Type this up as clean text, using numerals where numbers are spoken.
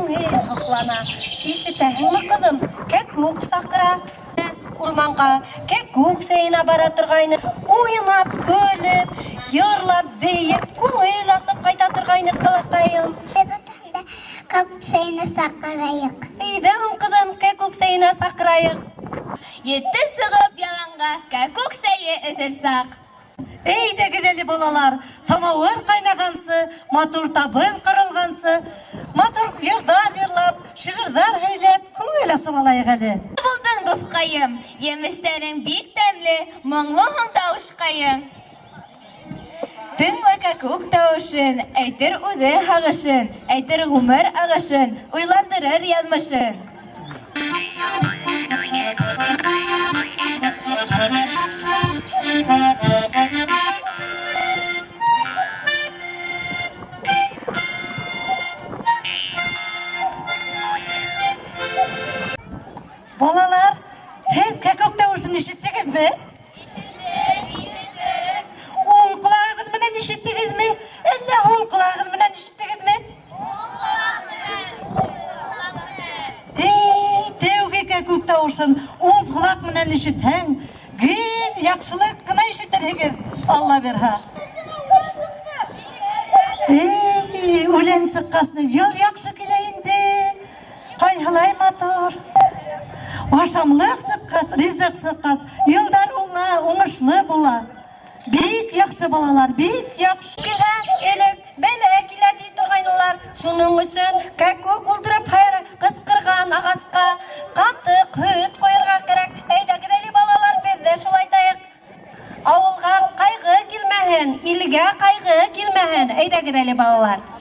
күңел һоҡлана. Ишетәһеңме, ҡыҙым, кәкүк саҡыра. Урманға кәкүк сәйенә бара торғайны, уйнап, көлөп, йырлап, бейеп, күңел асып ҡайта торғайны балаҡайым. Кәкүк сәйенә саҡырайыҡ. Әйҙәм, ҡыҙым, кәкүк сәйенә саҡырайыҡ. Етте сығып яланға, кәкүк сәйе эсер саҡ. Әйдәгеҙ әле балалар, самауыр ҡайнағансы, матур табын ҡырылғансы, матур йырҙар йырлап, шиғырҙар һөйләп, күңел асып алайыҡ әле. Булдың, дуҫҡайым, емештәрең бик тәмле, моңло һуң тауышҡайым. Тыңла кәкүк тауышын, әйтер үҙе һағышын, әйтер ғүмер ағышын, уйландырыр яҙмышын. Балалар, һеҙ кәкүк тауышын ишеттегеҙме? Уң ҡолағығыҙ менән ишеттегеҙме? Әллә һул ҡолағығыҙ менән ишеттегеҙме? Тәүге кәкүк тауышын уң ҡолаҡ менән ишетһәң, гел яҡшылыҡ ҡына ишетерһегеҙ, Алла бирһә. Үлән сыҡҡасны йыл яҡшы килә инде. Ҡайһылай матур. Ашамлыҡ сыҡҡас, ризыҡ сыҡҡас, йылдар уңышлы була. Бик яҡшы балалар, бик яҡшы. Килһә, элек бәлә килә ди торғайнылар. Шуның өсөн кәкүк ултырып ҡысҡырған ағасҡа ҡатыҡ һөт ҡуйырға кәрәк. Әйҙәгеҙ әле балалар, беҙ ҙә шулайтайыҡ. Ауылға ҡайғы килмәһен, илгә ҡайғы килмәһен. Әйҙәгеҙ әле балалар.